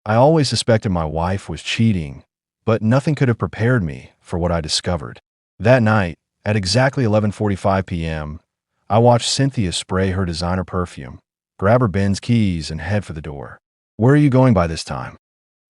I always suspected my wife was cheating, but nothing could have prepared me for what I discovered. That night, at exactly 11:45 p.m., I watched Cynthia spray her designer perfume, grab her Ben's keys, and head for the door. "Where are you going by this time?"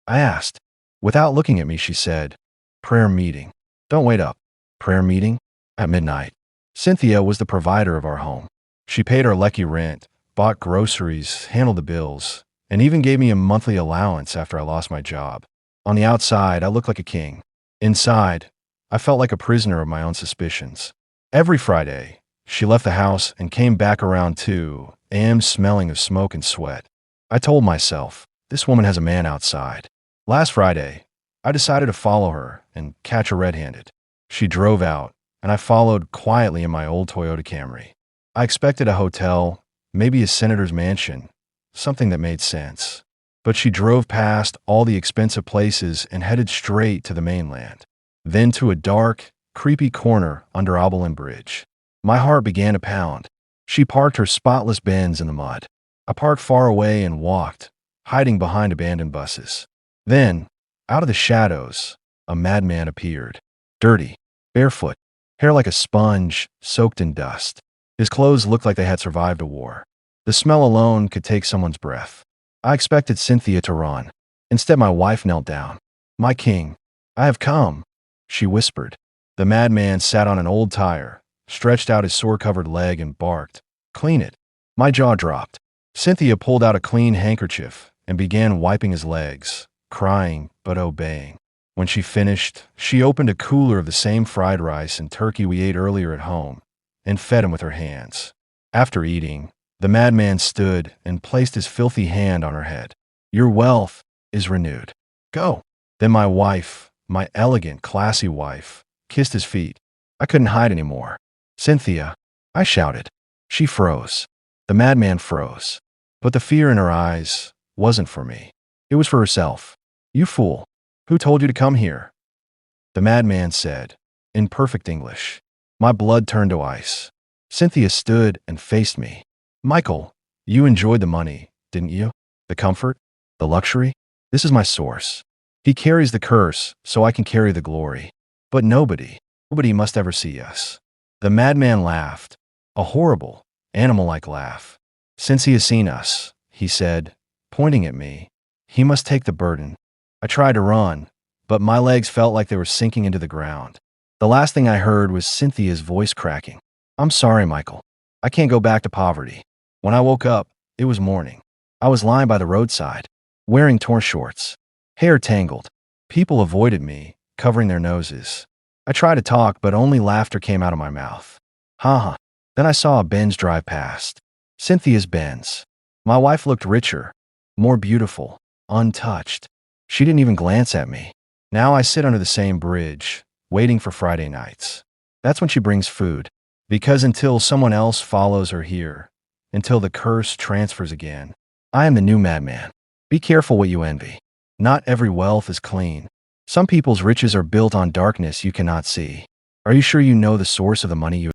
I asked. Without looking at me, she said, "Prayer meeting." "Don't wait up." "Prayer meeting?" "At midnight." Cynthia was the provider of our home. She paid our lecky rent, bought groceries, handled the bills, and even gave me a monthly allowance after I lost my job. On the outside, I looked like a king. Inside, I felt like a prisoner of my own suspicions. Every Friday, she left the house and came back around 2 a.m. smelling of smoke and sweat. I told myself, this woman has a man outside. Last Friday, I decided to follow her and catch her red-handed. She drove out, and I followed quietly in my old Toyota Camry. I expected a hotel, maybe a senator's mansion, something that made sense. But she drove past all the expensive places and headed straight to the mainland, then to a dark, creepy corner under Oberlin Bridge. My heart began to pound. She parked her spotless Benz in the mud. I parked far away and walked, hiding behind abandoned buses. Then, out of the shadows, a madman appeared. Dirty, barefoot, hair like a sponge, soaked in dust. His clothes looked like they had survived a war. The smell alone could take someone's breath. I expected Cynthia to run. Instead, my wife knelt down. "My king, I have come," she whispered. The madman sat on an old tire, stretched out his sore-covered leg, and barked, "Clean it." My jaw dropped. Cynthia pulled out a clean handkerchief and began wiping his legs, crying but obeying. When she finished, she opened a cooler of the same fried rice and turkey we ate earlier at home and fed him with her hands. After eating, the madman stood and placed his filthy hand on her head. "Your wealth is renewed. Go." Then my wife, my elegant, classy wife, kissed his feet. I couldn't hide anymore. "Cynthia," I shouted. She froze. The madman froze. But the fear in her eyes wasn't for me. It was for herself. "You fool. Who told you to come here?" the madman said, in perfect English. My blood turned to ice. Cynthia stood and faced me. "Michael, you enjoyed the money, didn't you? The comfort? The luxury? This is my source. He carries the curse, so I can carry the glory. But nobody must ever see us." The madman laughed, a horrible, animal-like laugh. "Since he has seen us," he said, pointing at me, "he must take the burden." I tried to run, but my legs felt like they were sinking into the ground. The last thing I heard was Cynthia's voice cracking. "I'm sorry, Michael. I can't go back to poverty." When I woke up, it was morning. I was lying by the roadside, wearing torn shorts, hair tangled. People avoided me, covering their noses. I tried to talk, but only laughter came out of my mouth. Ha. Then I saw a Benz drive past. Cynthia's Benz. My wife looked richer, more beautiful, untouched. She didn't even glance at me. Now I sit under the same bridge, waiting for Friday nights. That's when she brings food. Because until someone else follows her here, until the curse transfers again, I am the new madman. Be careful what you envy. Not every wealth is clean. Some people's riches are built on darkness you cannot see. Are you sure you know the source of the money you